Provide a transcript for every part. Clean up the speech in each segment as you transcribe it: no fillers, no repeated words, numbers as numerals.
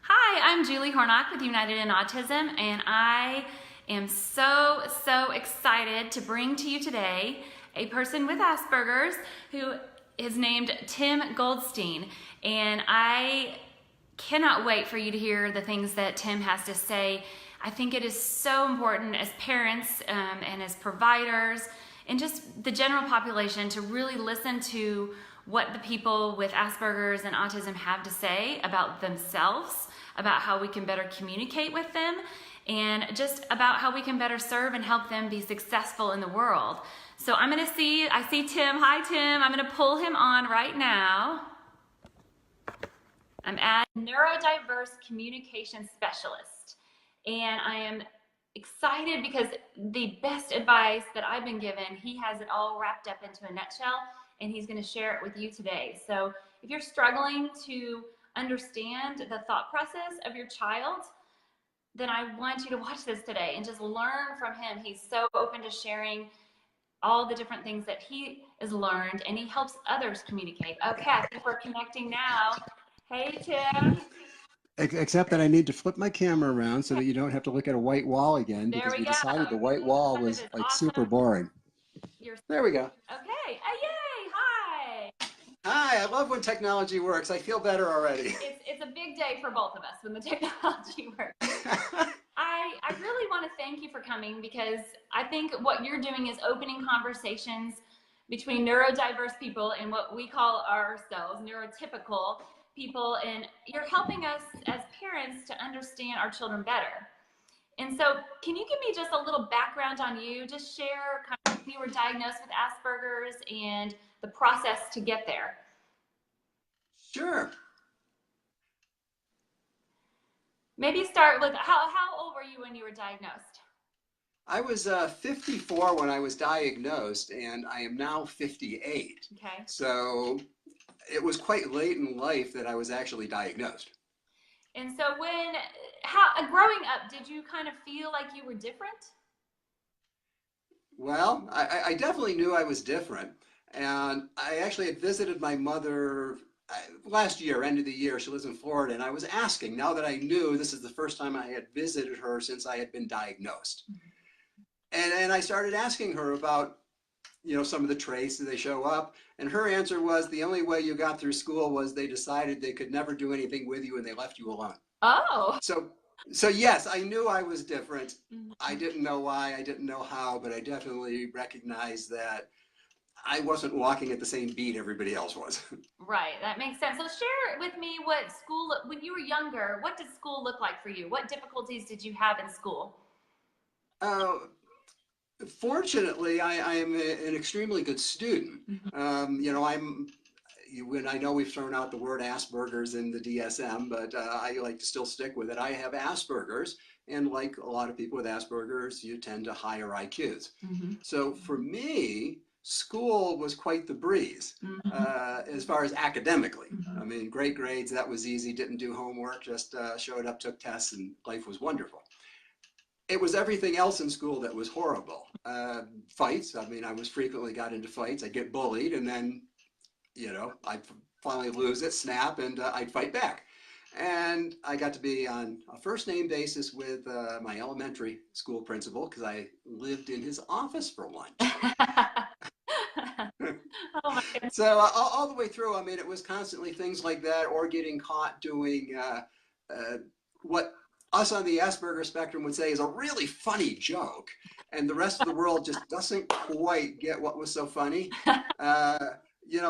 Hi, I'm Julie Hornok with United in Autism, and I am so excited to bring to you today a person with Asperger's who is named Tim Goldstein. And I cannot wait for you to hear the things that Tim has to say. I think it is so important as parents and as providers and just the general population to really listen to what the people with Asperger's and autism have to say about themselves, about how we can better communicate with them, and just about how we can better serve and help them be successful in the world. So I see Tim. Hi, Tim. I'm gonna pull him on right now. I'm at neurodiverse communication specialist, and I am excited because the best advice that I've been given, he has it all wrapped up into a nutshell, and he's going to share it with you today. So if you're struggling to understand the thought process of your child, then I want you to watch this today and just learn from him. He's so open to sharing all the different things that he has learned, and he helps others communicate. Okay, I think we're connecting now. Hey, Tim. Except that I need to flip my camera around so that you don't have to look at a white wall again There because we we go. decided the white wall Some of was his like super awesome. boring. You're There we go. okay. Yay! Hi. Hi, I love when technology works. I feel better already. It's a big day for both of us when the technology works. I really want to thank you for coming because I think what you're doing is opening conversations between neurodiverse people and what we call ourselves neurotypical people, and you're helping us as parents to understand our children better. And so, can you give me just a little background on you? Just share kind of when you were diagnosed with Asperger's and the process to get there. Sure. Maybe start with how old were you when you were diagnosed? I was 54 when I was diagnosed, and I am now 58. Okay. So it was quite late in life that I was actually diagnosed. And so how growing up, did you kind of feel like you were different? Well, I definitely knew I was different. And I actually had visited my mother last year, end of the year. She lives in Florida. And I was asking, now that I knew this is the first time I had visited her since I had been diagnosed. And I started asking her about, some of the traits that they show up. And her answer was the only way you got through school was they decided they could never do anything with you and they left you alone. Oh. So so yes, I knew I was different. I Mhm. didn't know why, I didn't know how, but I definitely recognized that I wasn't walking at the same beat everybody else was. Right, that makes sense. So share with me what school, when you were younger, what did school look like for you? What difficulties did you have in school? Uh, Fortunately, I am an extremely good student. Mhm. I'm when I know we've thrown out the word Asperger's in the DSM, but I like to still stick with it. I have Asperger's, and like a lot of people with Asperger's, you tend to higher IQs. Mhm. So for me, school was quite the breeze Mhm. as far as academically. I Mhm. mean, great grades, that was easy, didn't do homework, just showed up, took tests, and life was wonderful. It was everything else in school that was horrible. Fights, I mean, I was frequently got into fights. I'd get bullied, and then I'd finally lose it, snap, and I'd fight back. And I got to be on a first name basis with my elementary school principal because I lived in his office for lunch. Oh my goodness. So all the way through, I mean, it was constantly things like that, or getting caught doing uh, what us on the Asperger spectrum would say is a really funny joke, and the rest of the world just doesn't quite get what was so funny. Uh,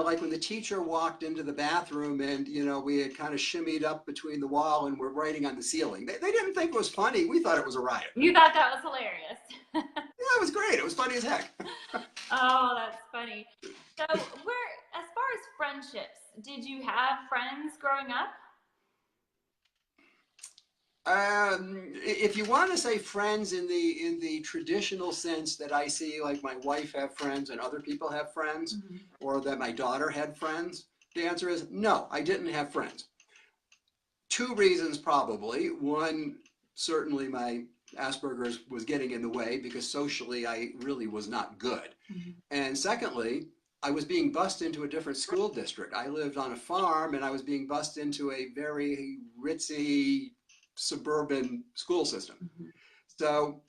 like when the teacher walked into the bathroom and, we had kind of shimmied up between the wall and were writing on the ceiling. They didn't think it was funny. We thought it was a riot. You thought that was hilarious. Yeah, it was great. It was funny as heck. Oh, that's funny. So, as far as friendships, did you have friends growing up? If you want to say friends in the traditional sense that I see, like my wife have friends and other people have friends, Mhm. or that my daughter had friends, the answer is no, I didn't have friends. Two reasons probably. One, certainly my Asperger's was getting in the way because socially I really was not good. Mhm. And secondly, I was being bused into a different school district. I lived on a farm and I was being bused into a very ritzy suburban school system. Mhm. So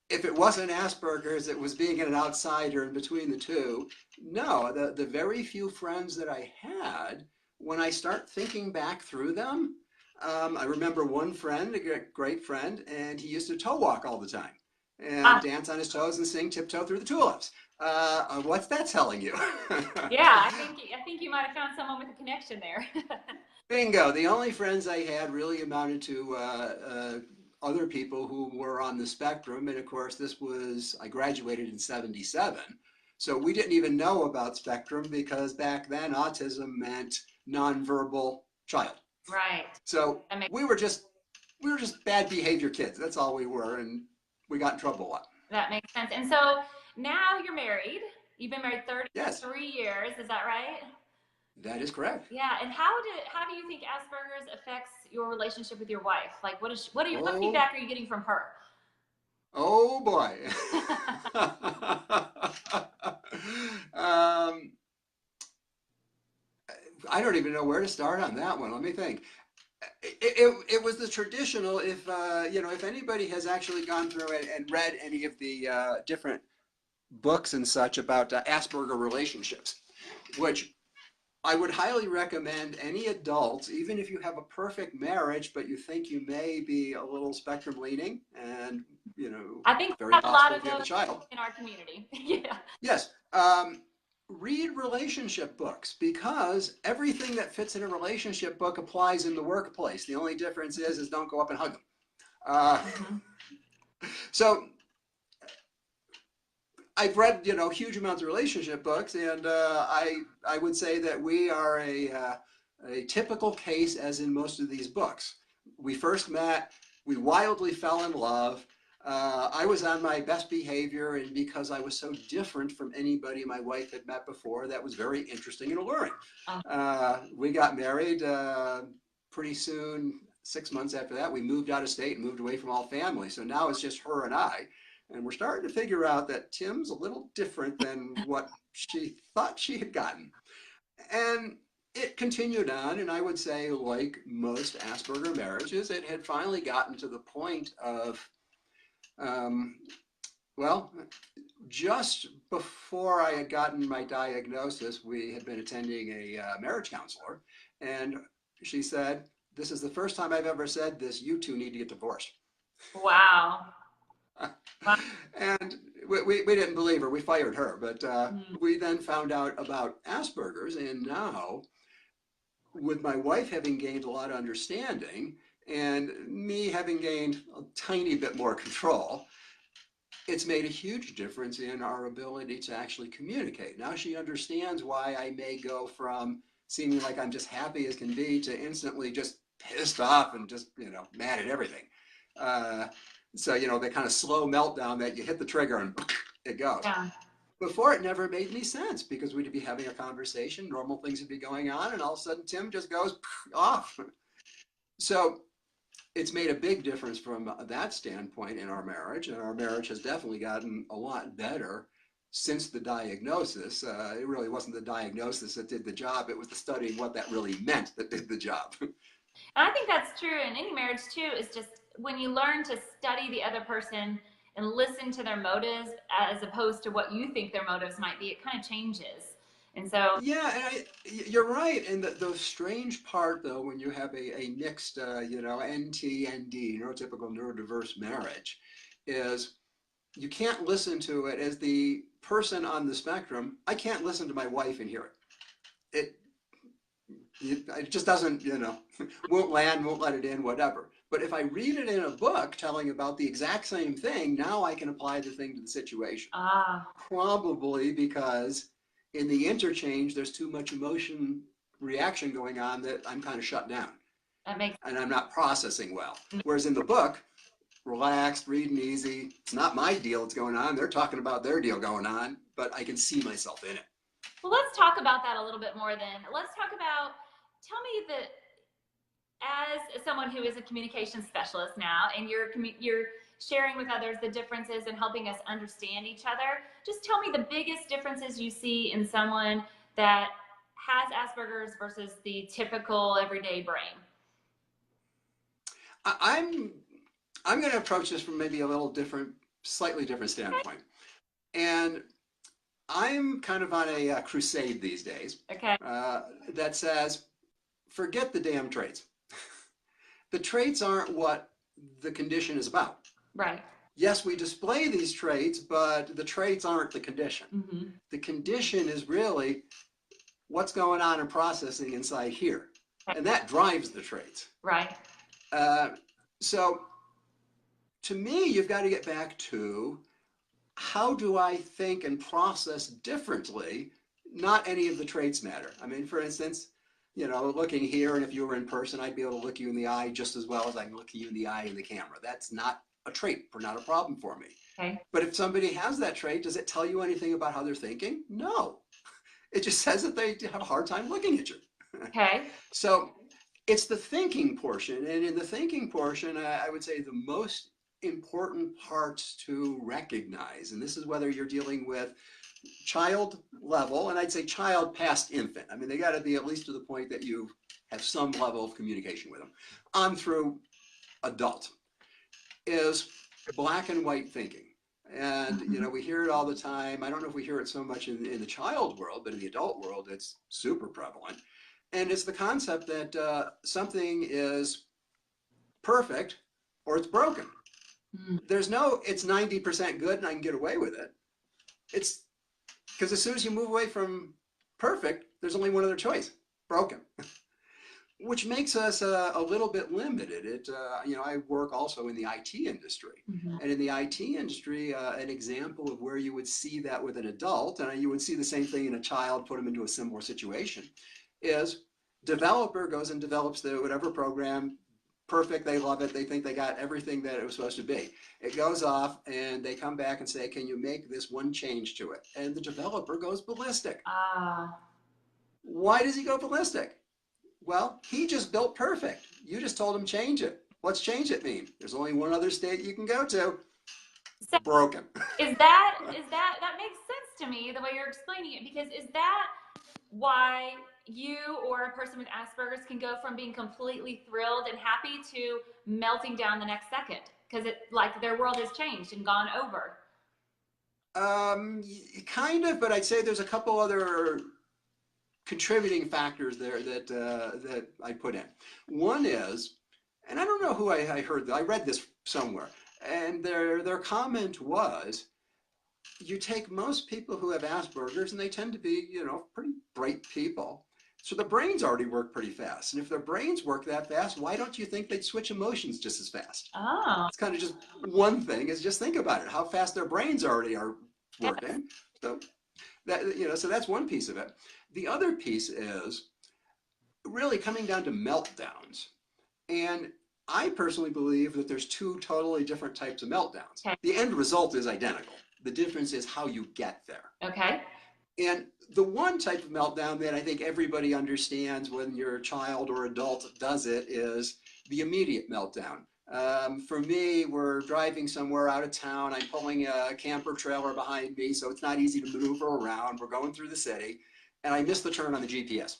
if it wasn't Asperger's, it was being an outsider in between the two. No, the very few friends that I had, when I start thinking back through them, I remember one friend, a great friend, and he used to toe walk all the time and Ah, dance on his toes and sing Tiptoe Through the Tulips. What's that telling you? yeah, I think you might have found someone with a connection there. Bingo. The only friends I had really amounted to other people who were on the spectrum. And of course, I graduated in 77. So we didn't even know about spectrum because back then autism meant nonverbal child. Right. So That makes we were just bad behavior kids. That's all we were. And we got in trouble a lot. that makes sense. And so now you're married. You've been married Yes, 33 years, is that right? that is correct. Yeah, and how do you think Asperger's affects your relationship with your wife? Like, what Oh, feedback are you getting from her? oh boy. um, I don't even know where to start on that one. Let me think. It was the traditional, if anybody has actually gone through it and read any of the different books and such about Asperger relationships, which I would highly recommend any adults, even if you have a perfect marriage, but you think you may be a little spectrum leaning and, I think we very have a lot possible of if you have a those child. in our community. Yeah. Yes. Read relationship books because everything that fits in a relationship book applies in the workplace. The only difference is don't go up and hug them. Uh, Mhm. so I've read, huge amounts of relationship books, and I would say that we are a typical case, as in most of these books. We first met, we wildly fell in love. I was on my best behavior, and because I was so different from anybody my wife had met before, that was very interesting and alluring. We got married pretty soon. 6 months after that, we moved out of state and moved away from all family. So now it's just her and I. And we're starting to figure out that Tim's a little different than what she thought she had gotten. And it continued on, and I would say, like most Asperger marriages, it had finally gotten to the point of, um, well, just before I had gotten my diagnosis, we had been attending a marriage counselor, and she said, "This is the first time I've ever said this. You two need to get divorced." Wow. Wow. And we didn't believe her. We fired her. But Mm. we then found out about Asperger's. And now, with my wife having gained a lot of understanding and me having gained a tiny bit more control, it's made a huge difference in our ability to actually communicate. Now she understands why I may go from seeming like I'm just happy as can be to instantly just pissed off and just, mad at everything. Uh, so, the kind of slow meltdown that you hit the trigger and it goes. Yeah. Before, it never made any sense because we'd be having a conversation, normal things would be going on, and all of a sudden Tim just goes off. So it's made a big difference from that standpoint in our marriage, and our marriage has definitely gotten a lot better since the diagnosis. It really wasn't the diagnosis that did the job, it was the studying what that really meant that did the job. And I think that's true in any marriage too, is just when you learn to study the other person and listen to their motives as opposed to what you think their motives might be, it kind of changes. And so, Yeah, and you're right. And the strange part, though, when you have a mixed, NT-ND, neurotypical neurodiverse marriage, is you can't listen to it as the person on the spectrum. I can't listen to my wife and hear it. It just doesn't, won't land, won't let it in, whatever. But if I read it in a book telling about the exact same thing, now I can apply the thing to the situation. ah, Probably because in the interchange, there's too much emotion reaction going on that I'm kind of shut down that makes and I'm not processing well. Whereas in the book, relaxed, reading easy, it's not my deal that's going on. They're talking about their deal going on, but I can see myself in it. Well, let's talk about that a little bit more then. Let's talk about, tell me that as someone who is a communication specialist now, and you're sharing with others the differences and helping us understand each other. Just tell me the biggest differences you see in someone that has Asperger's versus the typical everyday brain. I'm going to approach this from maybe a little different, slightly different standpoint. And I'm kind of on a crusade these days. Okay. That says, forget the damn traits. The traits aren't what the condition is about. Right. Yes, we display these traits, but the traits aren't the condition. Mm-hmm. The condition is really what's going on in processing inside here. And that drives the traits. Right. So to me, you've got to get back to how do I think and process differently? Not any of the traits matter. I mean, for instance, you know, looking here, and if you were in person, I'd be able to look you in the eye just as well as I can look you in the eye in the camera. That's not a trait or not a problem for me. Okay. But if somebody has that trait, does it tell you anything about how they're thinking? No. It just says that they have a hard time looking at you. Okay. So it's the thinking portion. And in the thinking portion, I would say the most important parts to recognize, and this is whether you're dealing with child level, and I'd say child past infant. I mean, they got to be at least to the point that you have some level of communication with them, on through adult, is black and white thinking. And, you know, we hear it all the time. I don't know if we hear it so much in the child world, but in the adult world, it's super prevalent. And it's the concept that something is perfect or it's broken. There's no, it's 90% good and I can get away with it. It's because as soon as you move away from perfect, there's only one other choice, broken, which makes us a little bit limited. You know, I work also in the IT industry. Mm-hmm. And in the IT industry, an example of where you would see that with an adult, and you would see the same thing in a child, put them into a similar situation, is developer goes and develops the whatever program, perfect, they love it, they think they got everything that it was supposed to be. It goes off and they come back and say, can you make this one change to it? And the developer goes ballistic. Why does he go ballistic? Well, he just built perfect. You just told him change it. What's change it mean? There's only one other state you can go to. So broken. that makes sense to me the way you're explaining it, because is that why you or a person with Asperger's can go from being completely thrilled and happy to melting down the next second because it like their world has changed and gone over? Kind of, but I'd say there's a couple other contributing factors there that I put in. One is, and I don't know who I heard, I read this somewhere, and their comment was, you take most people who have Asperger's and they tend to be, you know, pretty bright people. So the brains already work pretty fast. And if their brains work that fast, why don't you think they'd switch emotions just as fast? Oh. It's kind of just one thing is just think about it, how fast their brains already are working. Yes. So that, you know, so that's one piece of it. The other piece is really coming down to meltdowns. And I personally believe that there's two totally different types of meltdowns. Okay. The end result is identical. The difference is how you get there. Okay. And the one type of meltdown that I think everybody understands when you're a child or adult does it is the immediate meltdown. For me, we're driving somewhere out of town. I'm pulling a camper trailer behind me, so it's not easy to maneuver around. We're going through the city, and I miss the turn on the GPS.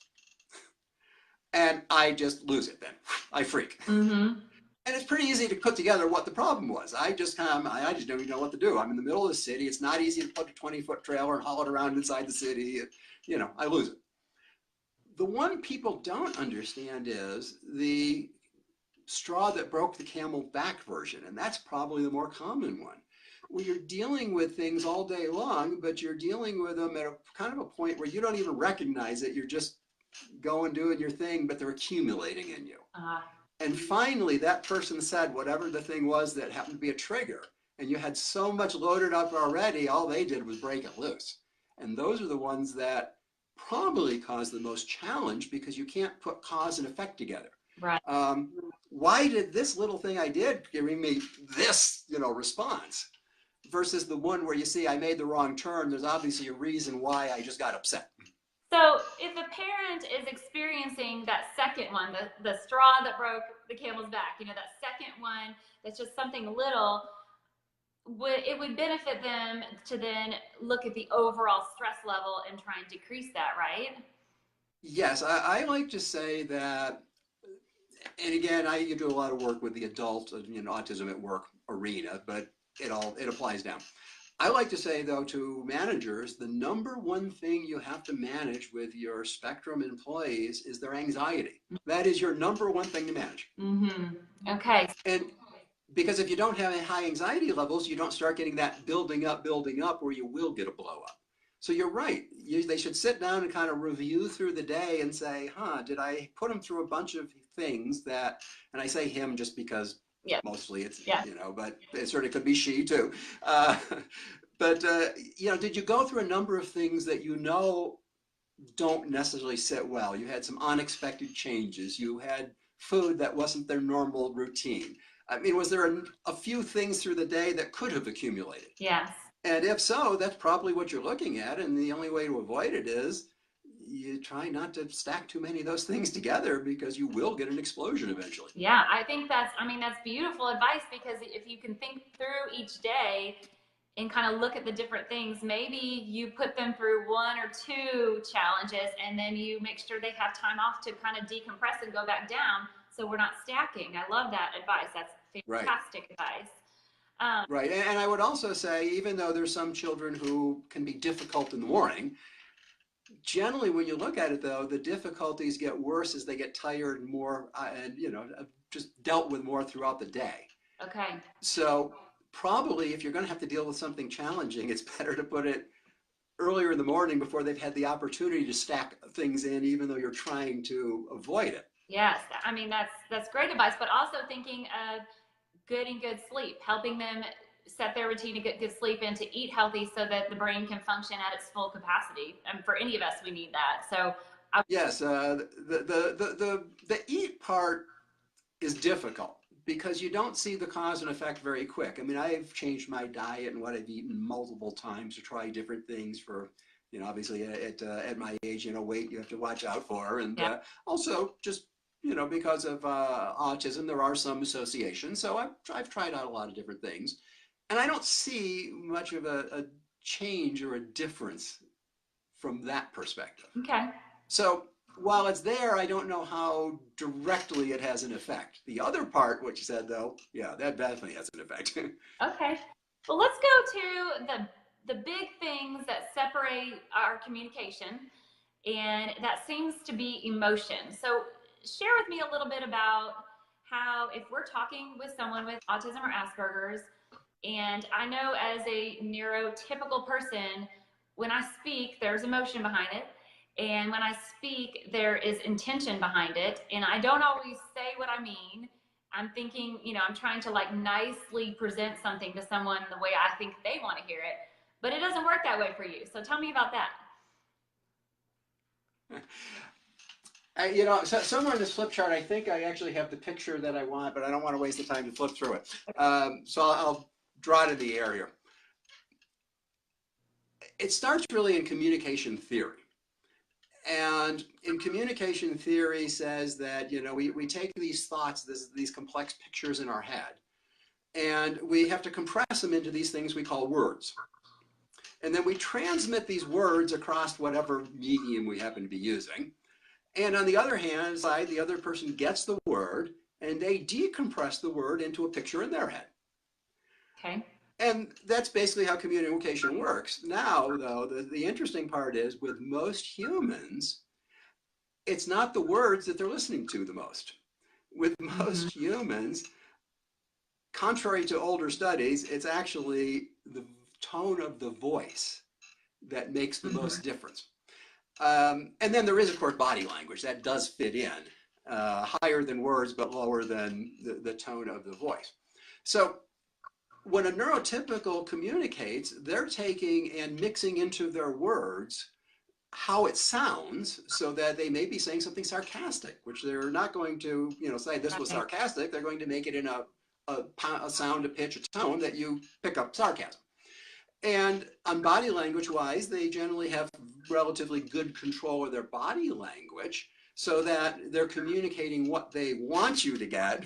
And I just lose it then. I freak. Mm-hmm. And it's pretty easy to put together what the problem was. I just don't even know what to do. I'm in the middle of the city. It's not easy to put a 20-foot trailer and haul it around inside the city. You know, I lose it. The one people don't understand is the straw that broke the camel's back version. And that's probably the more common one, where you're dealing with things all day long, but you're dealing with them at a kind of a point where you don't even recognize it. You're just going, doing your thing, but they're accumulating in you. And finally, that person said whatever the thing was that happened to be a trigger, and you had so much loaded up already, all they did was break it loose. And those are the ones that probably cause the most challenge because you can't put cause and effect together. Right. Why did this little thing I did giving me this, you know, response versus the one where you see I made the wrong turn? There's obviously a reason why I just got upset. So if a parent is experiencing that second one, the straw that broke the camel's back, you know, that second one, that's just something little, would benefit them to then look at the overall stress level and try and decrease that, right? Yes, I like to say that, and again, you do a lot of work with the adult, autism at work arena, but it applies down. I like to say, though, to managers, the number one thing you have to manage with your spectrum employees is their anxiety. That is your number one thing to manage. Mm-hmm. Okay. And because if you don't have high anxiety levels, you don't start getting that building up, where you will get a blow up. So you're right. They should sit down and kind of review through the day and say, did I put them through a bunch of things that, and I say him just because yeah. mostly it's, yeah. But it certainly could be she too. Did you go through a number of things that don't necessarily sit well? You had some unexpected changes. You had food that wasn't their normal routine. I mean, was there a few things through the day that could have accumulated? Yes. And if so, that's probably what you're looking at. And the only way to avoid it is you try not to stack too many of those things together, because you will get an explosion eventually. Yeah, I think that's beautiful advice, because if you can think through each day and kind of look at the different things, maybe you put them through one or two challenges and then you make sure they have time off to kind of decompress and go back down, so we're not stacking. I love that advice. That's fantastic advice. Right. And I would also say, even though there's some children who can be difficult in the morning, generally when you look at it, though, the difficulties get worse as they get tired more and just dealt with more throughout the day. Okay. So probably if you're going to have to deal with something challenging, it's better to put it earlier in the morning before they've had the opportunity to stack things in, even though you're trying to avoid it. Yes. I mean, that's great advice, but also thinking of good sleep, helping them set their routine to get good sleep and to eat healthy so that the brain can function at its full capacity. And for any of us, we need that. So yes, the eat part is difficult because you don't see the cause and effect very quick. I mean, I've changed my diet and what I've eaten multiple times to try different things for, obviously at my age, weight you have to watch out for. And also just, because of autism, there are some associations. So I've tried out a lot of different things. And I don't see much of a change or a difference from that perspective. Okay. So while it's there, I don't know how directly it has an effect. The other part, what you said, though, yeah, that definitely has an effect. Okay. Well, let's go to the big things that separate our communication, and that seems to be emotion. So share with me a little bit about how, if we're talking with someone with autism or Asperger's, and I know as a neurotypical person, when I speak, there's emotion behind it. And when I speak, there is intention behind it. And I don't always say what I mean. I'm thinking, I'm trying to nicely present something to someone the way I think they want to hear it. But it doesn't work that way for you. So tell me about that. Somewhere in this flip chart, I think I actually have the picture that I want, but I don't want to waste the time to flip through it. So I'll draw it in the air here. It starts really in communication theory. And in communication theory says that, we take these thoughts, these complex pictures in our head, and we have to compress them into these things we call words. And then we transmit these words across whatever medium we happen to be using. And on the other hand side, the other person gets the word and they decompress the word into a picture in their head. Okay. And that's basically how communication works. Now, though, the interesting part is with most humans, it's not the words that they're listening to the most. With most humans, contrary to older studies, it's actually the tone of the voice that makes the most difference. And then there is, of course, body language. That does fit in. Higher than words, but lower than the tone of the voice. So when a neurotypical communicates, they're taking and mixing into their words how it sounds, so that they may be saying something sarcastic, which they're not going to, say this was sarcastic. They're going to make it in a sound, a pitch, a tone that you pick up sarcasm. And on body language wise, they generally have relatively good control of their body language, so that they're communicating what they want you to get,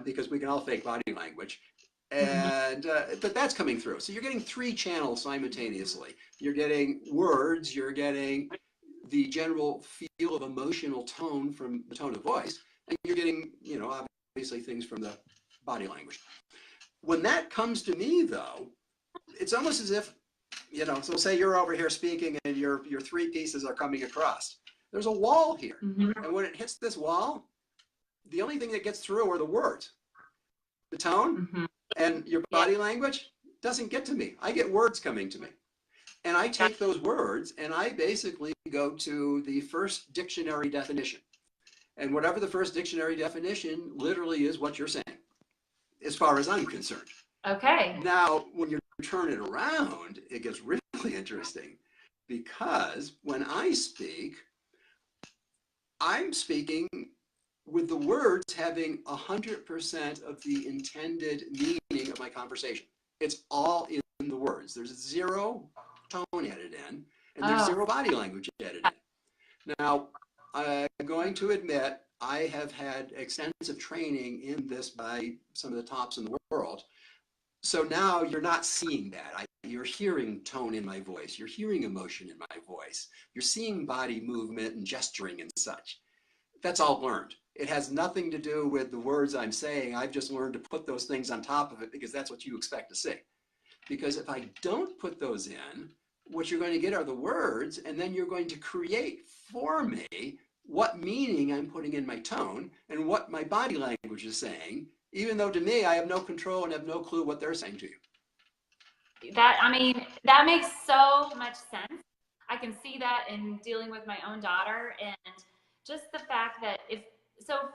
because we can all fake body language. And but that's coming through. So you're getting three channels simultaneously. You're getting words, you're getting the general feel of emotional tone from the tone of voice, and you're getting, you know, obviously things from the body language. When that comes to me, though, it's almost as if, you know, so say you're over here speaking and your three pieces are coming across. There's a wall here. And when it hits this wall, the only thing that gets through are the words. The tone and your body language doesn't get to me. I get words coming to me. And I take those words and I basically go to the first dictionary definition. And whatever the first dictionary definition literally is what you're saying, as far as I'm concerned. Okay. Now, when you turn it around, it gets really interesting, because when I speak, I'm speaking with the words having 100% of the intended meaning of my conversation. It's all in the words. There's zero tone added in, and there's zero body language added in. Now, I'm going to admit I have had extensive training in this by some of the tops in the world. So now you're not seeing that. You're hearing tone in my voice. You're hearing emotion in my voice. You're seeing body movement and gesturing and such. That's all learned. It has nothing to do with the words I'm saying. I've just learned to put those things on top of it because that's what you expect to see. Because if I don't put those in, what you're going to get are the words, and then you're going to create for me what meaning I'm putting in my tone and what my body language is saying, even though to me, I have no control and have no clue what they're saying to you. I mean, that makes so much sense. I can see that in dealing with my own daughter, and just the fact that if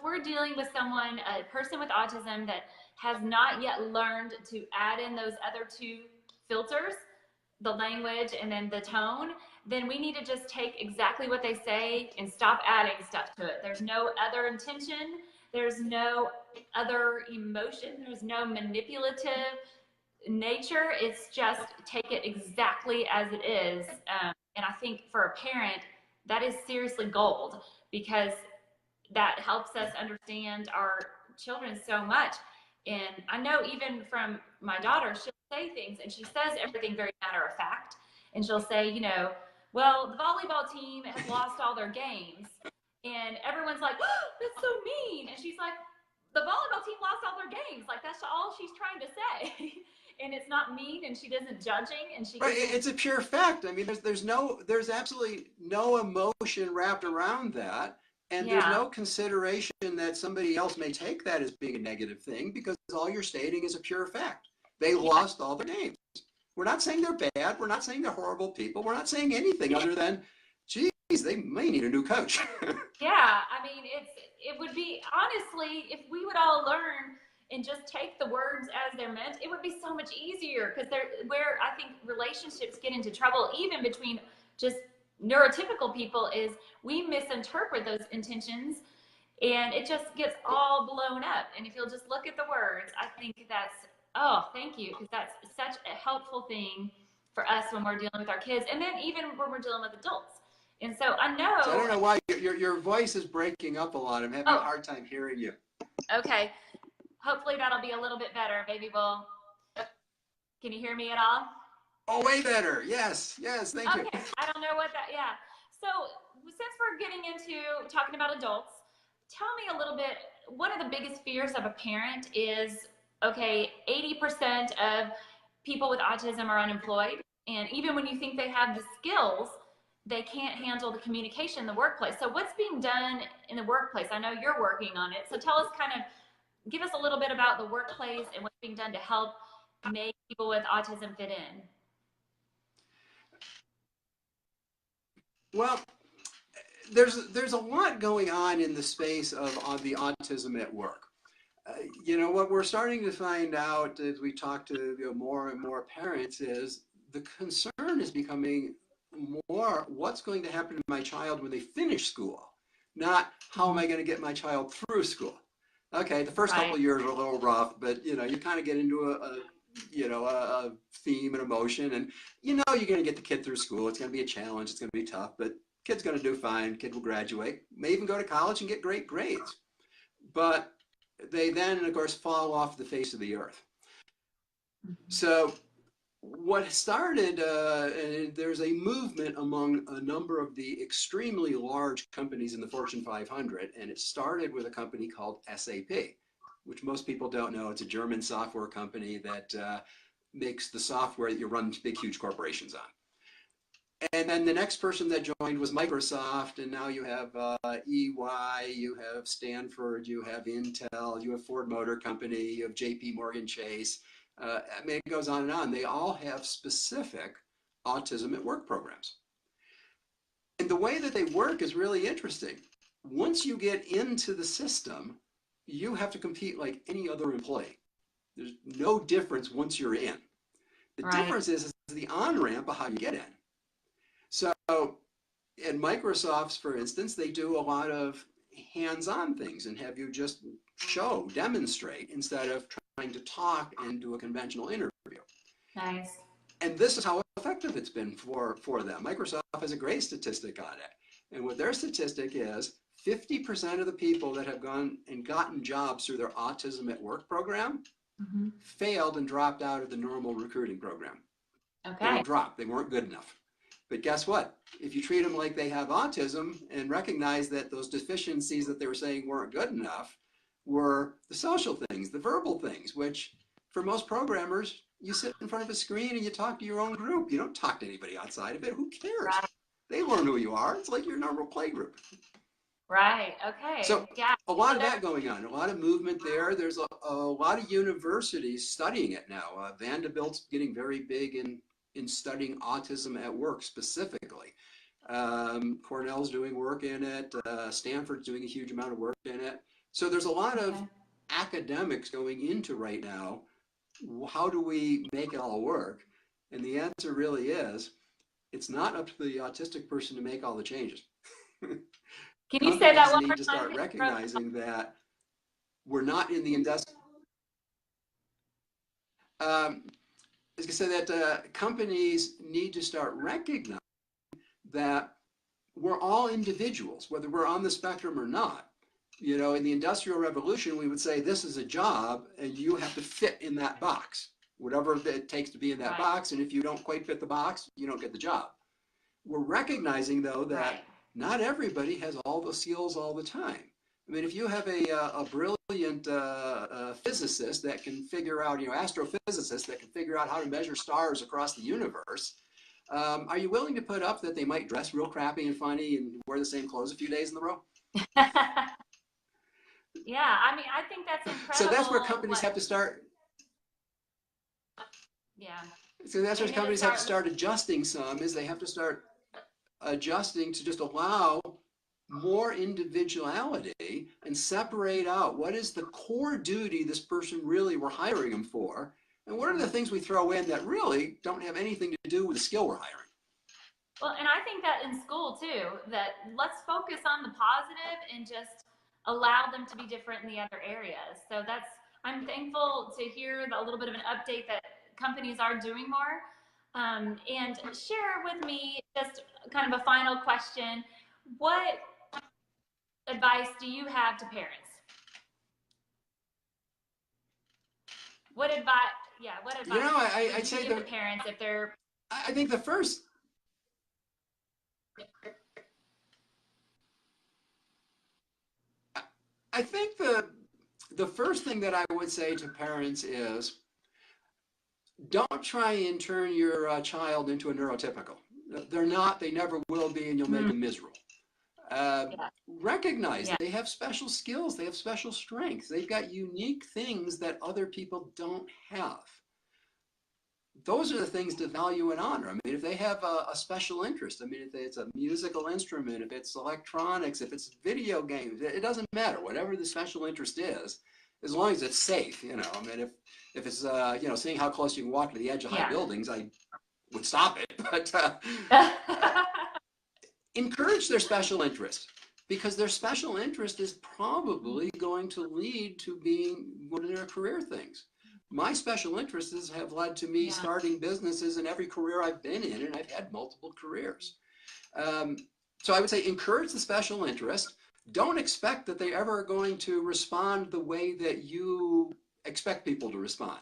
we're dealing with someone, a person with autism that has not yet learned to add in those other two filters, the language and then the tone, then we need to just take exactly what they say and stop adding stuff to it. There's no other intention. There's no other emotion. There's no manipulative nature. It's just take it exactly as it is. And I think for a parent, that is seriously gold, because that helps us understand our children so much. And I know even from my daughter, she'll say things and she says everything very matter of fact. And she'll say, you know, well, the volleyball team has lost all their games. And everyone's like, oh, that's so mean. And she's like, the volleyball team lost all their games. Like, that's all she's trying to say. And it's not mean, and she isn't judging, and she right. It's a pure fact. I mean, there's absolutely no emotion wrapped around that. And there's no consideration that somebody else may take that as being a negative thing, because all you're stating is a pure fact. They lost all their games. We're not saying they're bad. We're not saying they're horrible people. We're not saying anything other than, geez, they may need a new coach. Yeah, I mean, it would be, honestly, if we would all learn and just take the words as they're meant, it would be so much easier, because where I think relationships get into trouble, even between just neurotypical people, is we misinterpret those intentions and it just gets all blown up. And if you'll just look at the words, I think that's, oh, thank you, because that's such a helpful thing for us when we're dealing with our kids, and then even when we're dealing with adults. And so I know. So I don't know why your voice is breaking up a lot. I'm having a hard time hearing you. Okay. Hopefully that'll be a little bit better. Maybe we'll. Can you hear me at all? Oh, way better. Yes. Thank you. Okay. I don't know what that. Yeah. So since we're getting into talking about adults, tell me a little bit. One of the biggest fears of a parent is, okay, 80% of people with autism are unemployed, and even when you think they have the skills, they can't handle the communication in the workplace. So what's being done in the workplace? I know you're working on it. So tell us, kind of, give us a little bit about the workplace and what's being done to help make people with autism fit in. Well, there's a lot going on in the space of the autism at work. You know, what we're starting to find out as we talk to more and more parents is the concern is becoming more what's going to happen to my child when they finish school, not how am I going to get my child through school. Okay, the first couple of years are a little rough, but you know, you kind of get into a theme and emotion, and you know you're going to get the kid through school. It's going to be a challenge. It's going to be tough, but kid's going to do fine. Kid will graduate, may even go to college and get great grades. But they then, of course, fall off the face of the earth. So what started, there's a movement among a number of the extremely large companies in the Fortune 500, and it started with a company called SAP, which most people don't know. It's a German software company that makes the software that you run big, huge corporations on. And then the next person that joined was Microsoft, and now you have EY, you have Stanford, you have Intel, you have Ford Motor Company, you have JP Morgan Chase. I mean, it goes on and on. They all have specific autism at work programs. And the way that they work is really interesting. Once you get into the system, you have to compete like any other employee. There's no difference once you're in. The difference is the on-ramp of how you get in. So at Microsoft's, for instance, they do a lot of hands-on things and have you just demonstrate instead of trying to talk and do a conventional interview. Nice. And this is how effective it's been for them. Microsoft has a great statistic on it. And what their statistic is, 50% of the people that have gone and gotten jobs through their Autism at Work program failed and dropped out of the normal recruiting program. Okay. They were dropped. They weren't good enough. But guess what? If you treat them like they have autism and recognize that those deficiencies that they were saying weren't good enough were the social things, the verbal things, which for most programmers, you sit in front of a screen and you talk to your own group. You don't talk to anybody outside of it. Who cares? Right. They learn who you are. It's like your normal play group. Right. Okay. So a lot of that going on, a lot of movement there. There's a lot of universities studying it now. Vanderbilt's getting very big in studying autism at work specifically. Cornell's doing work in it. Stanford's doing a huge amount of work in it. So there's a lot of academics going into right now, how do we make it all work? And the answer really is, it's not up to the autistic person to make all the changes. Can you say that one more time? Need to start recognizing that we're not in the industry. As I said, that companies need to start recognizing that we're all individuals, whether we're on the spectrum or not. You know, in the Industrial Revolution, we would say this is a job and you have to fit in that box, whatever it takes to be in that box. And if you don't quite fit the box, you don't get the job. We're recognizing, though, that not everybody has all the skills all the time. I mean, if you have a brilliant physicist that can figure out, astrophysicist that can figure out how to measure stars across the universe, are you willing to put up that they might dress real crappy and funny and wear the same clothes a few days in a row? Yeah, I mean, I think that's incredible. So that's where companies have to start. Yeah. So that's where companies have to start adjusting some, is they have to start adjusting to just allow more individuality and separate out what is the core duty this person really we're hiring them for, and what are the things we throw in that really don't have anything to do with the skill we're hiring. Well, and I think that in school too, that let's focus on the positive and just allow them to be different in the other areas. So I'm thankful to hear a little bit of an update that companies are doing more. And share with me just kind of a final question. What advice do you have to parents? What advice I'd say to parents if they're... I think the first... I think the first thing that I would say to parents is, don't try and turn your child into a neurotypical. They're not, they never will be, and you'll make them miserable. Recognize that they have special skills, they have special strengths, they've got unique things that other people don't have. Those are the things to value and honor. I mean, if they have a special interest, I mean, if it's a musical instrument, if it's electronics, if it's video games, it doesn't matter. Whatever the special interest is, as long as it's safe, I mean, if it's, seeing how close you can walk to the edge of high buildings, I would stop it. But encourage their special interest, because their special interest is probably going to lead to being one of their career things. My special interests have led to me starting businesses in every career I've been in, and I've had multiple careers. So I would say encourage the special interest. Don't expect that they ever are going to respond the way that you expect people to respond.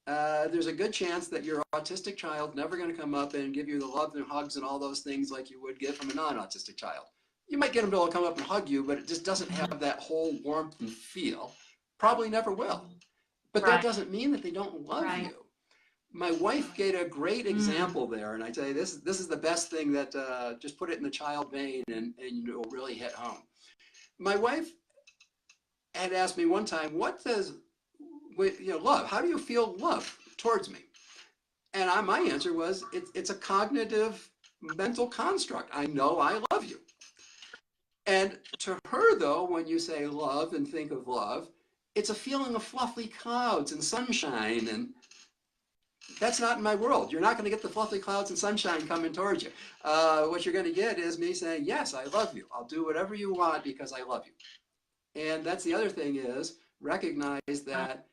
there's a good chance that your autistic child never going to come up and give you the love and hugs and all those things like you would get from a non-autistic child. You might get them to come up and hug you, but it just doesn't have that whole warmth and feel. Probably never will. But that Right. doesn't mean that they don't love Right. you. My wife gave a great example there, and I tell you, this is the best thing that just put it in the child vein, and it'll really hit home. My wife had asked me one time, "What does love? How do you feel love towards me?" And my answer was, "It's a cognitive, mental construct. I know I love you." And to her, though, when you say love and think of love, it's a feeling of fluffy clouds and sunshine, and that's not in my world. You're not going to get the fluffy clouds and sunshine coming towards you. What you're going to get is me saying, "Yes, I love you. I'll do whatever you want because I love you." And that's the other thing, is recognize that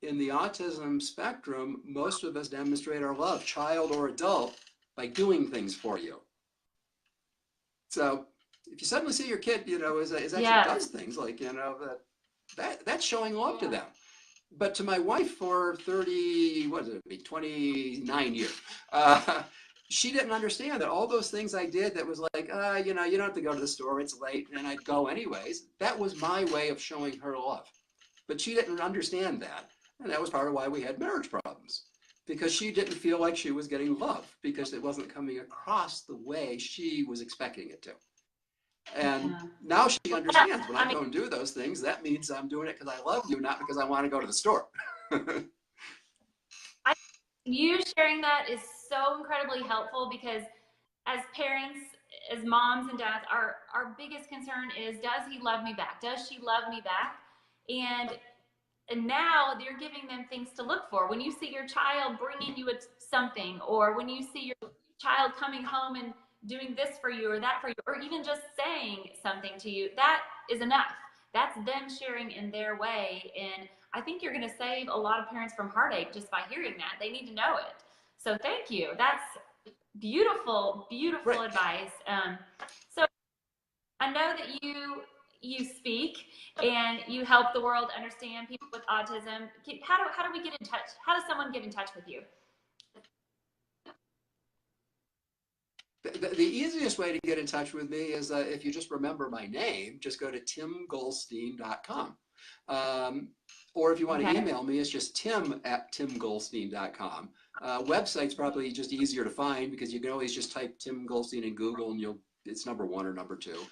in the autism spectrum, most of us demonstrate our love, child or adult, by doing things for you. So if you suddenly see your kid, is actually does things like, that's showing love to them. But to my wife for 29 years, she didn't understand that all those things I did that was like, you don't have to go to the store, it's late, and I'd go anyways. That was my way of showing her love. But she didn't understand that. And that was part of why we had marriage problems. Because she didn't feel like she was getting love, because it wasn't coming across the way she was expecting it to. And now she understands, when I go and do those things, that means I'm doing it because I love you, not because I want to go to the store. You sharing that is so incredibly helpful, because as parents, as moms and dads, our biggest concern is, does he love me back? Does she love me back? And now they're giving them things to look for. When you see your child bringing you something, or when you see your child coming home and doing this for you or that for you, or even just saying something to you, that is enough. That's them sharing in their way. And I think you're going to save a lot of parents from heartache just by hearing that. They need to know it. So thank you. That's beautiful, beautiful Right. advice. So I know that you speak and you help the world understand people with autism. How do we get in touch? How does someone get in touch with you? The easiest way to get in touch with me is if you just remember my name, just go to TimGoldstein.com. Or if you want to email me, it's just tim@timgoldstein.com. Website's probably just easier to find, because you can always just type Tim Goldstein in Google and it's number 1 or number 2.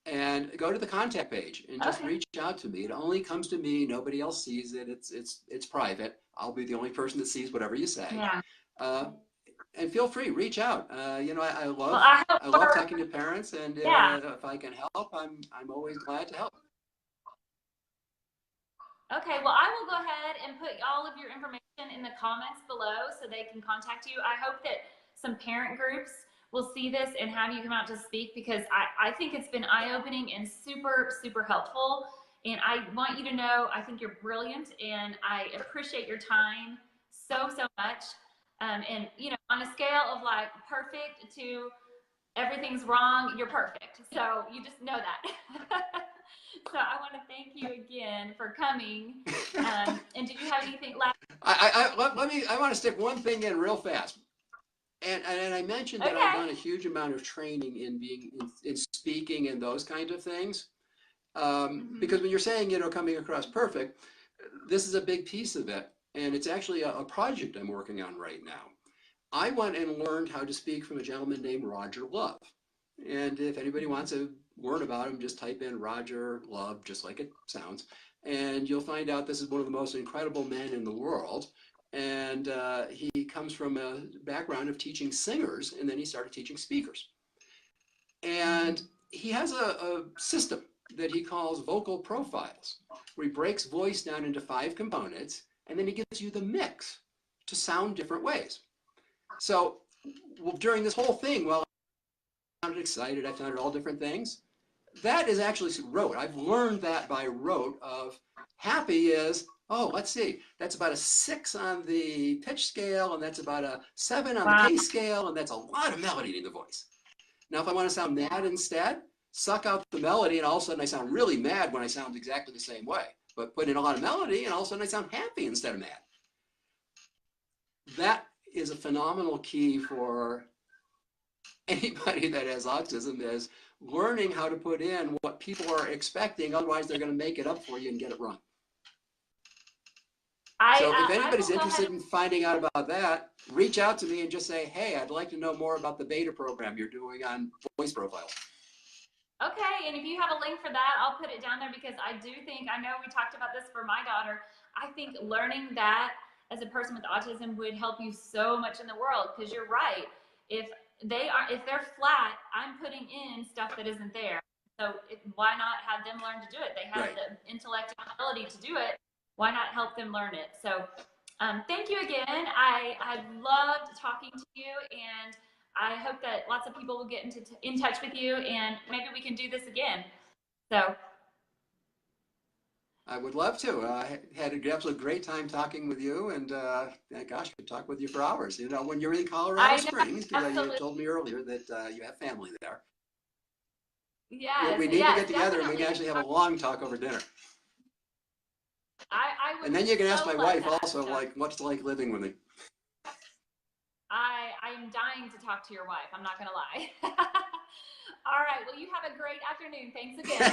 And go to the contact page and just reach out to me. It only comes to me. Nobody else sees it. It's private. I'll be the only person that sees whatever you say. Yeah. And feel free, reach out. I love Well, I love talking to parents, and if I can help, I'm always glad to help. Okay, well, I will go ahead and put all of your information in the comments below so they can contact you. I hope that some parent groups will see this and have you come out to speak, because I think it's been eye-opening and super, super helpful. And I want you to know, I think you're brilliant, and I appreciate your time so, so much. And, on a scale of like perfect to everything's wrong, you're perfect. So you just know that. So I want to thank you again for coming. And do you have anything left? I want to stick one thing in real fast. And I mentioned that I've done a huge amount of training in speaking and those kinds of things. Because when you're saying, coming across perfect, this is a big piece of it. And it's actually a project I'm working on right now. I went and learned how to speak from a gentleman named Roger Love. And if anybody wants to learn about him, just type in Roger Love, just like it sounds. And you'll find out this is one of the most incredible men in the world. And he comes from a background of teaching singers, and then he started teaching speakers. And he has a system that he calls vocal profiles, where he breaks voice down into 5 components, and then he gives you the mix to sound different ways. So during this whole thing, while I sounded excited, I sounded all different things. That is actually rote. I've learned that by rote of happy is, let's see, that's about a 6 on the pitch scale, and that's about a 7 on the pace scale, and that's a lot of melody in the voice. Now, if I want to sound mad instead, suck out the melody, and all of a sudden I sound really mad when I sound exactly the same way. But put in a lot of melody, and all of a sudden I sound happy instead of mad. that is a phenomenal key for anybody that has autism, is learning how to put in what people are expecting. Otherwise, they're going to make it up for you and get it wrong. So if anybody's interested in finding out about that, reach out to me and just say, hey, I'd like to know more about the beta program you're doing on voice profiles. Okay, and if you have a link for that, I'll put it down there, because I do think, I know we talked about this for my daughter, I think learning that as a person with autism would help you so much in the world, because you're right. If they're flat, I'm putting in stuff that isn't there. So why not have them learn to do it? They have the intellect and ability to do it. Why not help them learn it? So thank you again. I loved talking to you, and I hope that lots of people will get in touch with you, and maybe we can do this again. So I would love to. I had an absolutely great time talking with you, and gosh, I could talk with you for hours. You know, when you're in Colorado Springs, because you told me earlier that you have family there. Yes, we need to get together, and we can actually have a long talk over dinner. I would, and then you can ask my wife that, also, like, what's it like living with me? I am dying to talk to your wife. I'm not going to lie. All right. Well, you have a great afternoon. Thanks again.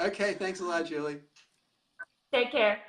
Okay. Thanks a lot, Julie. Take care.